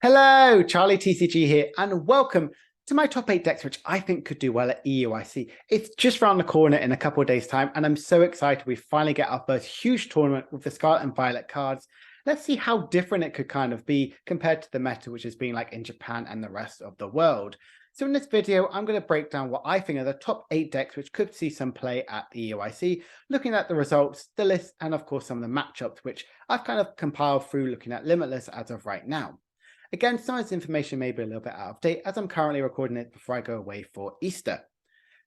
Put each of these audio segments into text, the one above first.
Hello, Charlie TCG here, and welcome to my top 8 decks, which I think could do well at EUIC. It's just around the corner in a couple of days' time, and I'm so excited we finally get our first huge tournament with the Scarlet and Violet cards. Let's see how different it could kind of be compared to the meta, which has been like in Japan and the rest of the world. So in this video, I'm going to break down what I think are the top 8 decks which could see some play at the EUIC, looking at the results, the list, and of course some of the matchups, which I've kind of compiled through looking at Limitless as of right now. Again, some of this information may be a little bit out of date as I'm currently recording it before I go away for Easter.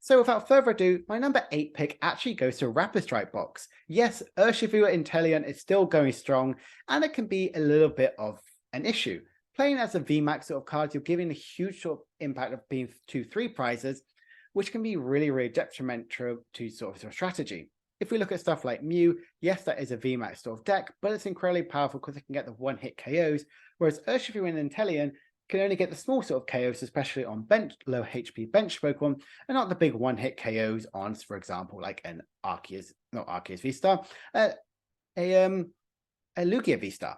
So without further ado, my number 8 pick actually goes to Rapid Strike box. Yes, Urshifu Inteleon is still going strong, and it can be a little bit of an issue. Playing as a VMAX sort of card, you're giving a huge sort of impact of being 2-3 prizes, which can be really detrimental to sort of your strategy. If we look at stuff like Mew, yes, that is a VMAX sort of deck, but it's incredibly powerful because it can get the one-hit KOs, whereas Urshifu and Inteleon can only get the small sort of KOs, especially on low HP bench Pokemon, and not the big one-hit KOs on, for example, like an Arceus, not Arceus V-Star, a Lugia V-Star.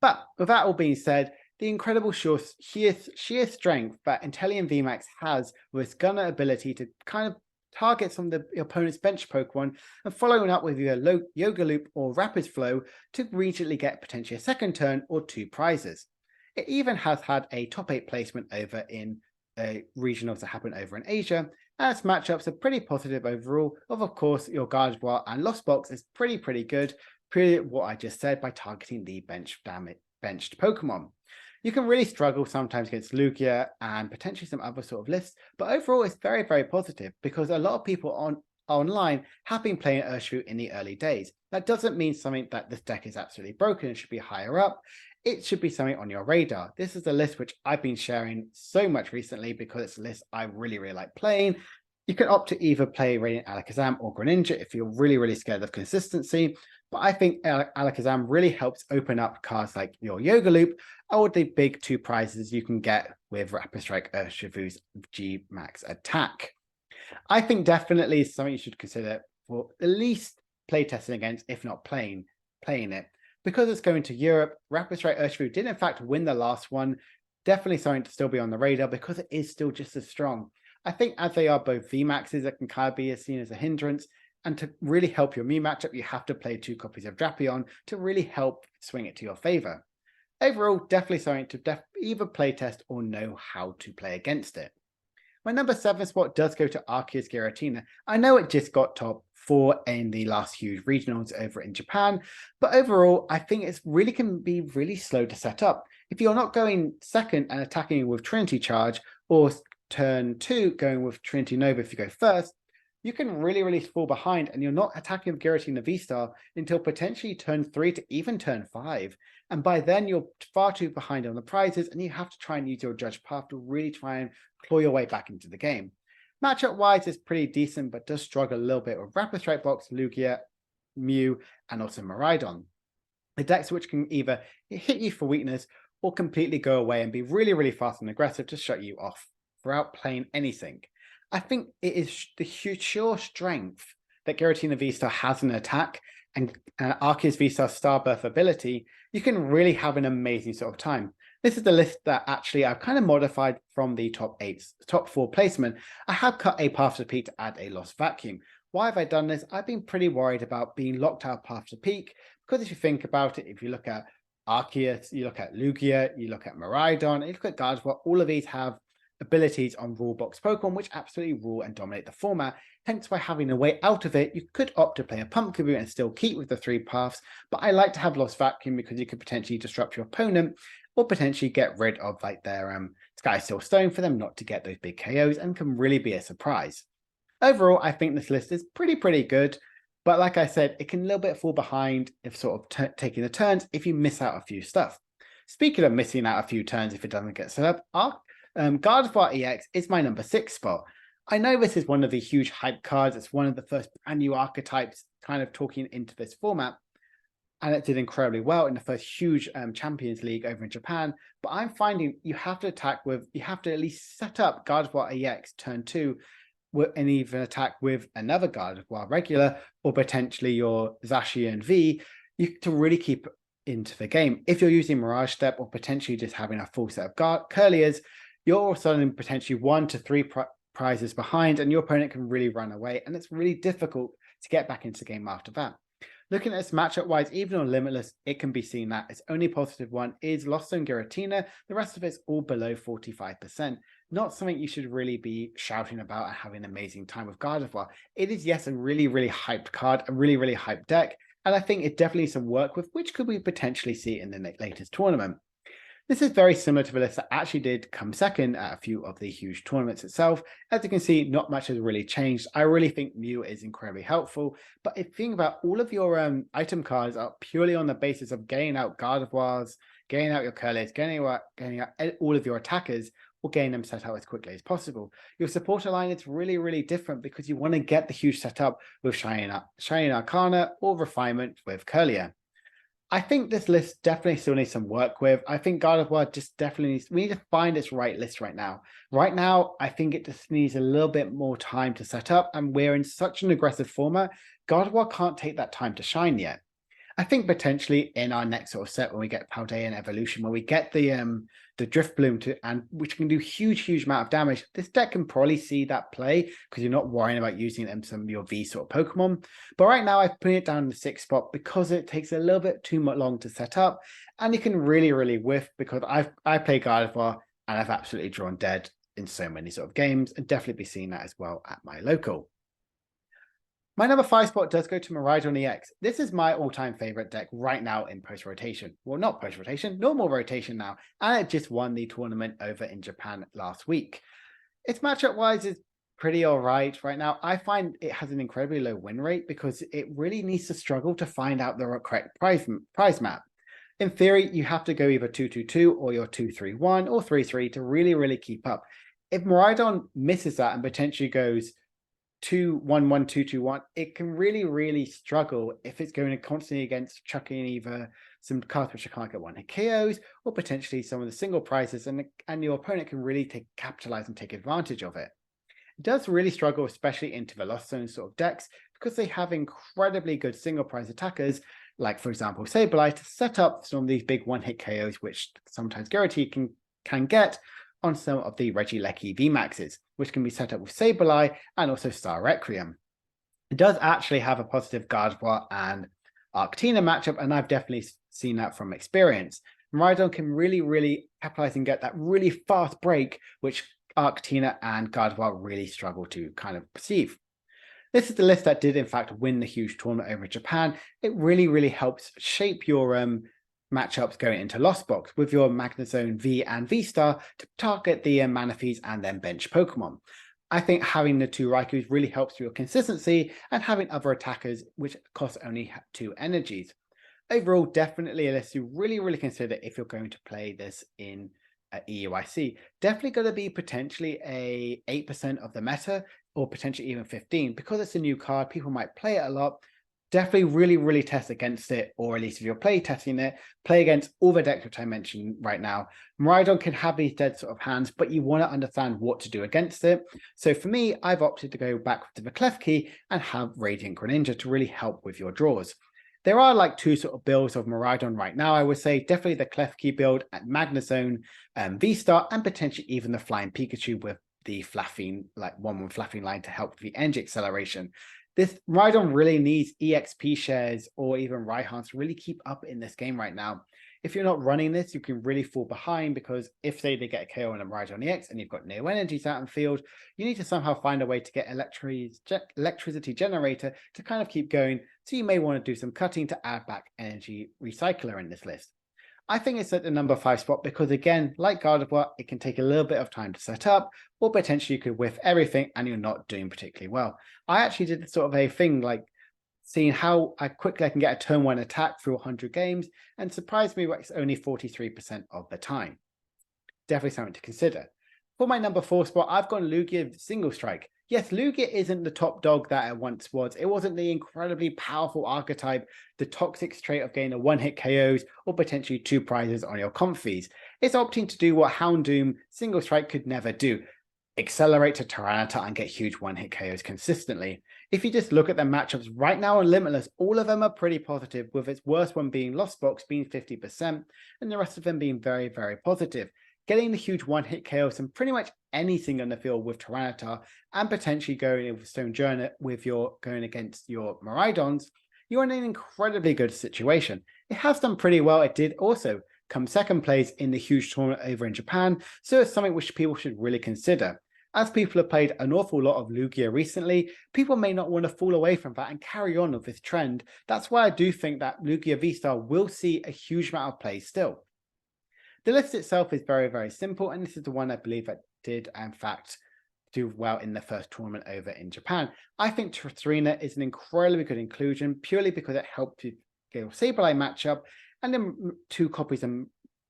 But with that all being said, the incredible sheer strength that Inteleon VMAX has with its gunner ability to kind of target some of the opponent's bench Pokemon and following up with either Yoga Loop or Rapid Flow to immediately get potentially a second turn or 2 prizes. It even has had a top 8 placement over in regionals that happen over in Asia, and its matchups are pretty positive overall. Of course, your Gardevior and Lost Box is pretty good, what I just said, by targeting the benched Pokemon. You can really struggle sometimes against Lugia and potentially some other sort of lists, but overall it's very positive because a lot of people online have been playing Urshifu in the early days. That doesn't mean something that this deck is absolutely broken and should be higher up. It should be something on your radar. This is a list which I've been sharing so much recently because it's a list I really like playing. You can opt to either play Radiant Alakazam or Greninja if you're really scared of consistency. But I think Alakazam really helps open up cards like your Yoga Loop or the big 2 prizes you can get with Rapid Strike Urshifu's G Max attack. I think definitely is something you should consider for at least playtesting against, if not playing it. Because it's going to Europe, Rapid Strike Urshifu did in fact win the last one. Definitely something to still be on the radar because it is still just as strong. I think as they are both VMAXs, it can kind of be seen as a hindrance. And to really help your Mew matchup, you have to play 2 copies of Drapion to really help swing it to your favor. Overall, definitely something to either playtest or know how to play against it. My number 7 spot does go to Arceus Giratina. I know it just got top 4 in the last huge regionals over in Japan, but overall, I think it really can be really slow to set up. If you're not going second and attacking with Trinity Charge, or turn 2 going with Trinity Nova if you go first, you can really fall behind and you're not attacking with Giratina V-Star until potentially turn 3 to even turn 5. And by then you're far too behind on the prizes and you have to try and use your Judge Path to really try and claw your way back into the game. Matchup wise is pretty decent, but does struggle a little bit with Rapid Strike Box, Lugia, Mew, and also Miraidon. The decks which can either hit you for weakness or completely go away and be really fast and aggressive to shut you off without playing anything. I think it is the sheer strength that Giratina V-Star has in attack and Arceus V-Star's Starbirth ability, you can really have an amazing sort of time. This is the list that actually I've kind of modified from the top 4 placement. I have cut a Path to Peak to add a Lost Vacuum. Why have I done this? I've been pretty worried about being locked out of Path to Peak because if you think about it, if you look at Arceus, you look at Lugia, you look at Miraidon, you look at Gardevior, all of these have abilities on rule box Pokemon which absolutely rule and dominate the format. Hence why having a way out of it, you could opt to play a Pumpkin Boot and still keep with the 3 paths, but I like to have Lost Vacuum because you could potentially disrupt your opponent or potentially get rid of like their Sky Steel Stone for them not to get those big KOs and can really be a surprise. Overall, I think this list is pretty good, but like I said, it can a little bit fall behind if sort of taking the turns if you miss out a few stuff. Speaking of missing out a few turns if it doesn't get set up, Gardevior EX is my number 6 spot. I know this is one of the huge hype cards. It's one of the first brand new archetypes kind of talking into this format. And it did incredibly well in the first huge Champions League over in Japan. But I'm finding you have to at least set up Gardevior EX turn 2 and even attack with another Gardevior regular or potentially your Zacian V to really keep into the game. If you're using Mirage Step or potentially just having a full set of Curliers, you're all of a sudden potentially 1 to 3 prizes behind, and your opponent can really run away, and it's really difficult to get back into the game after that. Looking at this matchup wise, even on Limitless, it can be seen that its only positive one is Lost Zone Giratina. The rest of it's all below 45%. Not something you should really be shouting about and having an amazing time with Gardevoir. It is, yes, a really, really hyped card, a really, really hyped deck, and I think it definitely needs some work with, which could we potentially see in the latest tournament. This is very similar to the list that actually did come second at a few of the huge tournaments itself. As you can see, not much has really changed. I really think Mew is incredibly helpful, but if you think about all of your item cards are purely on the basis of getting out Gardevoirs, getting out your Curlies, getting out all of your attackers, or getting them set out as quickly as possible. Your supporter line is really, really different because you want to get the huge setup with Shining Arcana or Refinement with Curlier. I think this list definitely still needs some work with. I think Gardevoir just definitely needs, we need to find its right list right now. Right now, I think it just needs a little bit more time to set up, and we're in such an aggressive format, Gardevoir can't take that time to shine yet. I think potentially in our next sort of set, when we get Paldean Evolution, when we get the Drift Bloom which can do huge amount of damage, this deck can probably see that play because you're not worrying about using them some of your V sort of Pokemon. But right now I've put it down in the 6th spot because it takes a little bit too long to set up, and you can really whiff because I play Gardevoir and I've absolutely drawn dead in so many sort of games, and definitely be seeing that as well at my local. My number 5 spot does go to Miraidon EX. This is my all-time favorite deck right now in post-rotation. Well, not post-rotation, normal rotation now. And it just won the tournament over in Japan last week. Its matchup-wise is pretty alright right now. I find it has an incredibly low win rate because it really needs to struggle to find out the correct prize map. In theory, you have to go either 2-2-2 or your 2-3-1 or 3-3 to really keep up. If Miraidon misses that and potentially goes 2-1-1, 2-2-1, it can really struggle if it's going constantly against chucking either some cards which can't get one-hit KOs or potentially some of the single prizes, and your opponent can really capitalize and take advantage of it. It does really struggle, especially into the Lost Zone sort of decks, because they have incredibly good single prize attackers, like for example Sableye, to set up some of these big one-hit KOs, which sometimes Giratina can get on some of the Regieleki VMAXs, which can be set up with Sableye and also Star Requiem. It does actually have a positive Gardevoir and Arceus matchup, and I've definitely seen that from experience. Miraidon can really capitalize and get that really fast break, which Arceus and Gardevoir really struggle to kind of perceive. This is the list that did in fact win the huge tournament over Japan. It really helps shape your matchups going into Lost Box with your Magnezone V and V-Star to target the Manaphy's and then bench Pokemon. I think having the 2 Raikus really helps your consistency, and having other attackers which cost only 2 energies. Overall, definitely a list you really consider if you're going to play this in EUIC. Definitely going to be potentially a 8% of the meta, or potentially even 15, because it's a new card. People might play it a lot. Definitely really test against it, or at least if you're play testing it, play against all the decks which I mentioned right now. Miraidon can have these dead sort of hands, but you want to understand what to do against it. So for me, I've opted to go back to the Klefki and have Radiant Greninja to really help with your draws. There are like 2 sort of builds of Miraidon right now. I would say definitely the Klefki build at Magnezone, V-Star, and potentially even the Flying Pikachu with the flapping, like 1/1 flapping line to help with the energy acceleration. This Miraidon really needs EXP shares or even Raihans to really keep up in this game right now. If you're not running this, you can really fall behind, because if, say, they get a KO on a Miraidon EX and you've got no energies out in field, you need to somehow find a way to get electricity generator to kind of keep going. So you may want to do some cutting to add back energy recycler in this list. I think it's at the number 5 spot because, again, like Gardevoir, it can take a little bit of time to set up, or potentially you could whiff everything and you're not doing particularly well. I actually did sort of a thing like seeing how quickly I can get a turn 1 attack through 100 games, and surprised me, it's only 43% of the time. Definitely something to consider. For my number 4 spot, I've gone Lugia Single Strike. Yes, Lugia isn't the top dog that it once was. It wasn't the incredibly powerful archetype, the toxic trait of getting a 1-hit KOs or potentially 2 prizes on your Comfies. It's opting to do what Houndoom Single Strike could never do. accelerate to Tyranitar and get huge one-hit KOs consistently. If you just look at their matchups right now on Limitless, all of them are pretty positive, with its worst one being Lost Box being 50%, and the rest of them being very, very positive. Getting the huge one-hit KOs and pretty much anything on the field with Tyranitar, and potentially going with Stonjourner with your going against your Miraidons, you're in an incredibly good situation. It has done pretty well. It did also come second place in the huge tournament over in Japan, so it's something which people should really consider. As people have played an awful lot of Lugia recently, people may not want to fall away from that and carry on with this trend. That's why I do think that Lugia V-Star will see a huge amount of play still. The list itself is very, very simple, and this is the one I believe that did, in fact, do well in the first tournament over in Japan. I think Serena is an incredibly good inclusion, purely because it helped you get your Sableye matchup, and then 2 copies of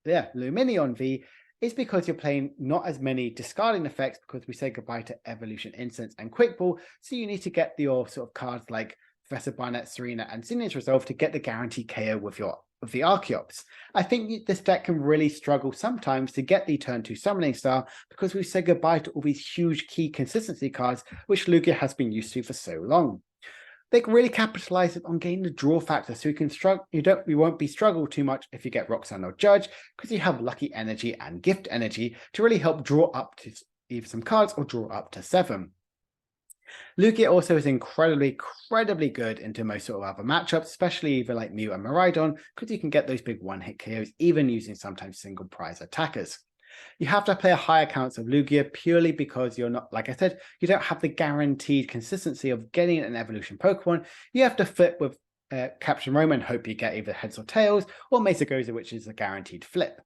Lumineon V is because you're playing not as many discarding effects, because we say goodbye to Evolution Instance and Quick Ball, so you need to get your sort of cards like Professor Barnett, Serena, and Zinnia's Resolve to get the guaranteed KO with the Arceus. I think this deck can really struggle sometimes to get the turn 2 Summoning Star, because we said goodbye to all these huge key consistency cards which Lugia has been used to for so long. They can really capitalize on gaining the draw factor, so you won't be struggled too much if you get Roxanne or Judge, because you have Lucky Energy and Gift Energy to really help draw up to either some cards or draw up to 7. Lugia also is incredibly good into most sort of other matchups, especially either like Mew and Miraidon, because you can get those big one-hit KOs even using sometimes single prize attackers. You have to play a high accounts of Lugia purely because you're not, like I said, you don't have the guaranteed consistency of getting an evolution Pokemon. You have to flip with Captain Roma and hope you get either heads or tails, or Mesagoza, which is a guaranteed flip.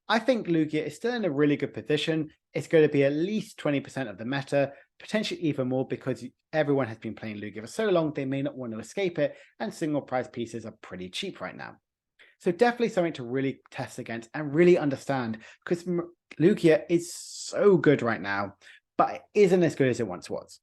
I think Lugia is still in a really good position. It's going to be at least 20% of the meta, potentially even more, because everyone has been playing Lugia for so long, they may not want to escape it, and single prize pieces are pretty cheap right now. So definitely something to really test against and really understand, because Lugia is so good right now, but it isn't as good as it once was.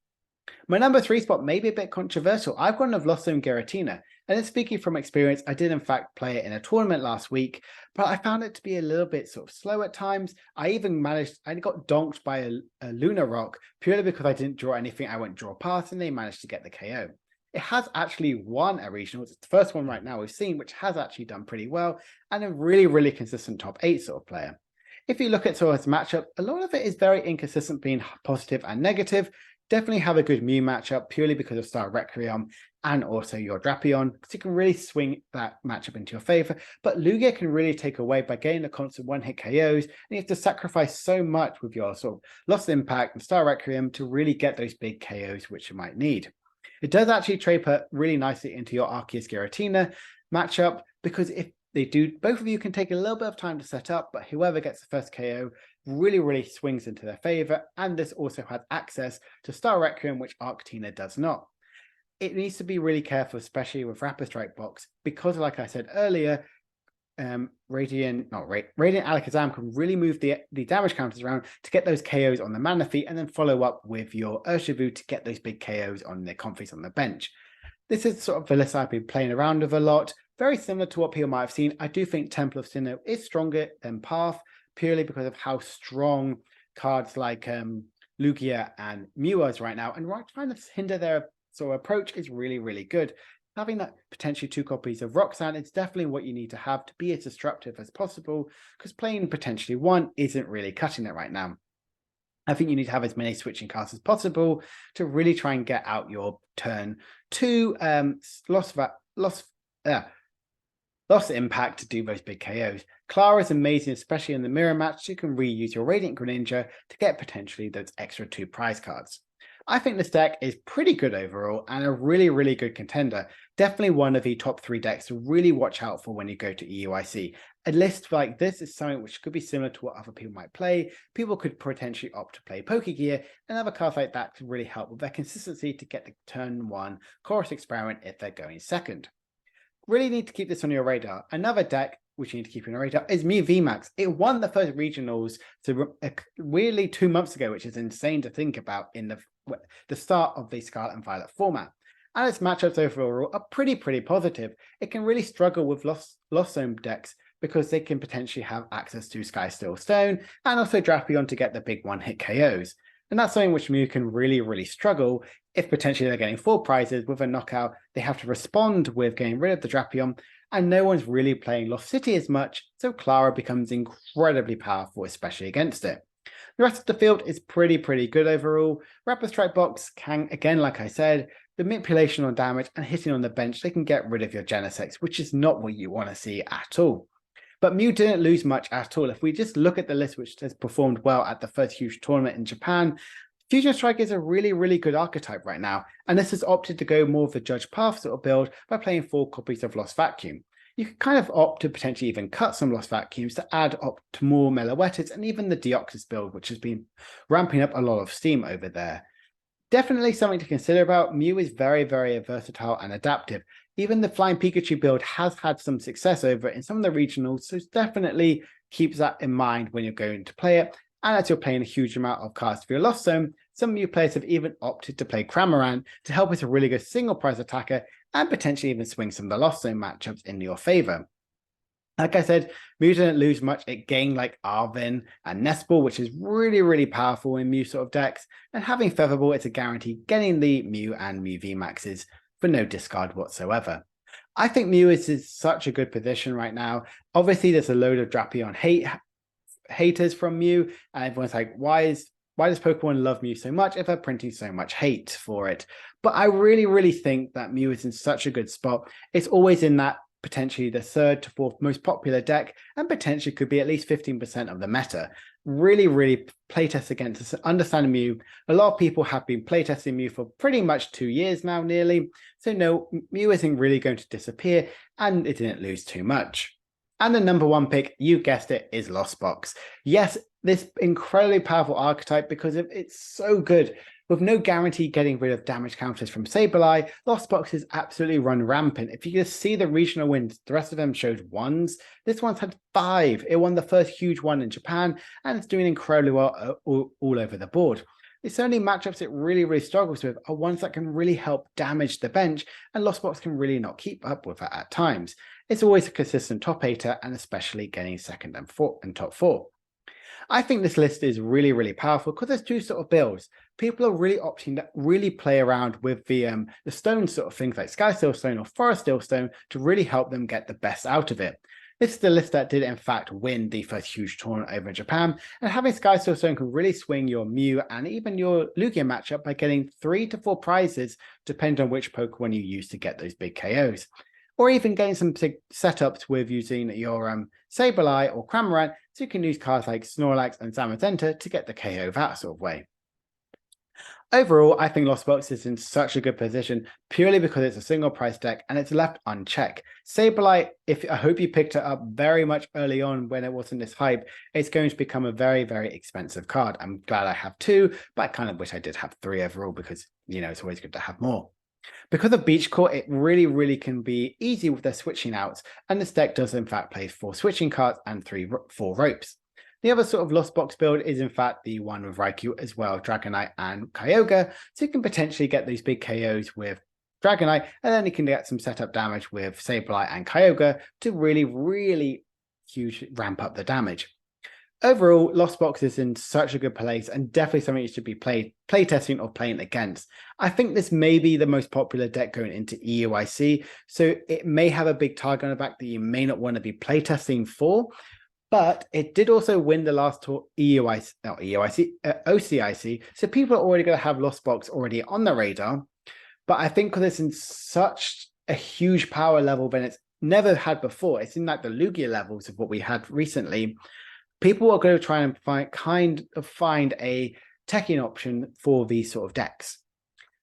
My number 3 spot may be a bit controversial. I've gone with Arceus Giratina, and then speaking from experience, I did in fact play it in a tournament last week, but I found it to be a little bit sort of slow at times. I got donked by a Luna Rock purely because I didn't draw anything. I went draw pass, and they managed to get the KO. It has actually won a regional. It's the first one right now we've seen, which has actually done pretty well, and a really consistent top 8 sort of player. If you look at sort of its matchup, a lot of it is very inconsistent, being positive and negative. Definitely have a good Mew matchup purely because of Star Requiem and also your Drapion, because you can really swing that matchup into your favor. But Lugia can really take away by getting the constant one-hit KOs, and you have to sacrifice so much with your sort of Lost Impact and Star Requiem to really get those big KOs which you might need. It does actually trade really nicely into your Arceus Giratina matchup, because if they do, both of you can take a little bit of time to set up, but whoever gets the first KO really swings into their favor, and this also has access to Star Requiem, which Arcetina does not. It needs to be really careful, especially with Rapid Strike box, because like I said earlier, Radiant Alakazam can really move the damage counters around to get those KOs on the mana feat, and then follow up with your Urshifu to get those big KOs on their confies on the bench. This is sort of the list I've been playing around with a lot, very similar to what people might have seen. I do think Temple of Sinnoh is stronger than Path, purely because of how strong cards like Lugia and Mew is right now, and trying to hinder their sort of approach is really good. Having that potentially 2 copies of Roxanne is definitely what you need to have to be as disruptive as possible, because playing potentially 1 isn't really cutting it right now. I think you need to have as many switching cards as possible to really try and get out your turn 2 Lost Impact to do those big KOs. Clara is amazing, especially in the mirror match. You can reuse your Radiant Greninja to get potentially those extra 2 prize cards. I think this deck is pretty good overall and a really good contender. Definitely one of the top 3 decks to really watch out for when you go to EUIC. A list like this is something which could be similar to what other people might play. People could potentially opt to play Pokegear, and other cards like that could really help with their consistency to get the turn 1 Chorus Experiment if they're going second. Really need to keep this on your radar. Another deck which you need to keep on your radar is Mew VMAX. It won the first regionals weirdly 2 months ago, which is insane to think about in the start of the Scarlet and Violet format. And its matchups overall are pretty positive. It can really struggle with Lost Zone decks because they can potentially have access to Sky Steel Stone and also Drapion to get the big one-hit KOs. And that's something which Mew can really struggle if potentially they're getting 4 prizes with a knockout. They have to respond with getting rid of the Drapion, and no one's really playing Lost City as much, so Clara becomes incredibly powerful, especially against it. The rest of the field is pretty good overall. Rapid Strike Box can, again, like I said, the manipulation on damage and hitting on the bench, they can get rid of your Genesects, which is not what you want to see at all. But Mew didn't lose much at all. If we just look at the list, which has performed well at the first huge tournament in Japan, Fusion Strike is a really good archetype right now, and this has opted to go more of the Judge Path sort of build by playing 4 copies of Lost Vacuum. You could kind of opt to potentially even cut some Lost Vacuums to add up to more Meloettes and even the Deoxys build, which has been ramping up a lot of steam over there. Definitely something to consider about. Mew is very versatile and adaptive. Even the Flying Pikachu build has had some success over it in some of the regionals, so definitely keep that in mind when you're going to play it. And as you're playing a huge amount of cards for your Lost Zone, some Mew players have even opted to play Cramorant to help as a really good single prize attacker and potentially even swing some of the Lost Zone matchups in your favor. Like I said, Mew didn't lose much. It gained like Arvin and Nestball, which is really powerful in Mew sort of decks. And having Featherball, it's a guarantee getting the Mew and Mew VMAXs for no discard whatsoever. I think Mew is in such a good position right now. Obviously, there's a load of Drapion haters from Mew, and everyone's like, why does Pokemon love Mew so much if they're printing so much hate for it? But I really think that Mew is in such a good spot. It's always in that potentially the 3rd to 4th most popular deck, and potentially could be at least 15% of the meta. Really playtest against understanding Mew. A lot of people have been playtesting Mew for pretty much 2 years now, nearly. So no, Mew isn't really going to disappear, and it didn't lose too much. And the number 1 pick, you guessed it, is Lost Box. Yes, this incredibly powerful archetype because it's so good. With no guarantee getting rid of damage counters from Sableye, Lost Boxes absolutely run rampant. If you just see the regional wins, the rest of them showed 1s. This one's had 5. It won the first huge one in Japan, and it's doing incredibly well all over the board. The only matchups it really struggles with are ones that can really help damage the bench, and Lost Box can really not keep up with it at times. It's always a consistent top 8er, and especially getting 2nd and top 4. I think this list is really powerful because there's 2 sort of builds. People are really opting to really play around with the stone sort of things like Sky Steel Stone or Forest Steel Stone to really help them get the best out of it. This is the list that did in fact win the first huge tournament over in Japan, and having Sky Steel Stone can really swing your Mew and even your Lugia matchup by getting 3 to 4 prizes depending on which Pokemon you use to get those big KOs. Or even getting some setups with using your Sableye or Cramorant, so you can use cards like Snorlax and Zamazenta to get the KO that sort of way. Overall, I think Lost Box is in such a good position purely because it's a single price deck and it's left unchecked. Sableye, I hope you picked it up very much early on when it wasn't this hype, it's going to become a very expensive card. I'm glad I have 2, but I kind of wish I did have 3 overall because, you know, it's always good to have more. Because of Beach Court, it really can be easy with their switching outs, and this deck does in fact play 4 switching cards and 4 ropes. The other sort of Lost Box build is in fact the one with Raikou as well, Dragonite and Kyogre, so you can potentially get these big KOs with Dragonite, and then you can get some setup damage with Sableye and Kyogre to really huge ramp up the damage. Overall, Lost Box is in such a good place and definitely something you should be playtesting or playing against. I think this may be the most popular deck going into EUIC, so it may have a big target on the back that you may not want to be playtesting for, but it did also win the last OCIC, so people are already going to have Lost Box already on the radar. But I think because it's in such a huge power level than it's never had before, it's in like the Lugia levels of what we had recently, people are going to try and find a teching option for these sort of decks.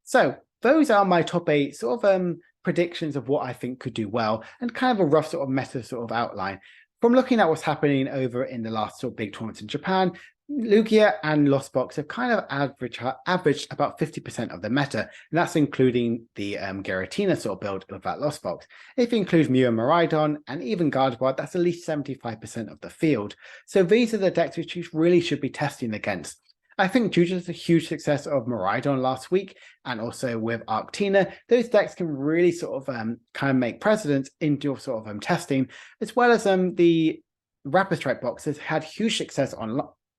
So those are my top 8 sort of predictions of what I think could do well, and kind of a rough sort of meta sort of outline. From looking at what's happening over in the last sort of big tournaments in Japan, Lugia and Lost Box have kind of averaged about 50% of the meta, and that's including the Giratina sort of build of that Lost Box. If you include Mew and Miraidon and even Gardevior, that's at least 75% of the field. So these are the decks which you really should be testing against. I think due to the huge success of Miraidon last week, and also with Arctina, those decks can really sort of kind of make precedence into your sort of testing, as well as the Rapid Strike boxes had huge success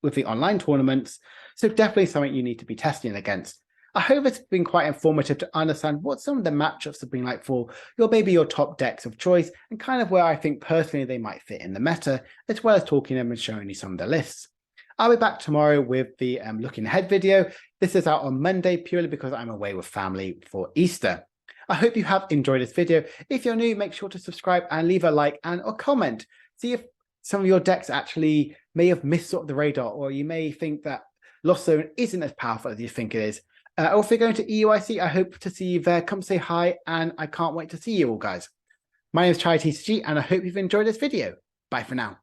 with the online tournaments. So definitely something you need to be testing against. I hope it's been quite informative to understand what some of the matchups have been like for your top decks of choice and kind of where I think personally they might fit in the meta, as well as talking them and showing you some of the lists. I'll be back tomorrow with the looking ahead video. This is out on Monday purely because I'm away with family for Easter. I hope you have enjoyed this video. If you're new, make sure to subscribe and leave a like and or comment. See if some of your decks actually may have missed sort of the radar, or you may think that Lost Zone isn't as powerful as you think it is. Or if you're going to EUIC, I hope to see you there. Come say hi, and I can't wait to see you all, guys. My name is TCG, and I hope you've enjoyed this video. Bye for now.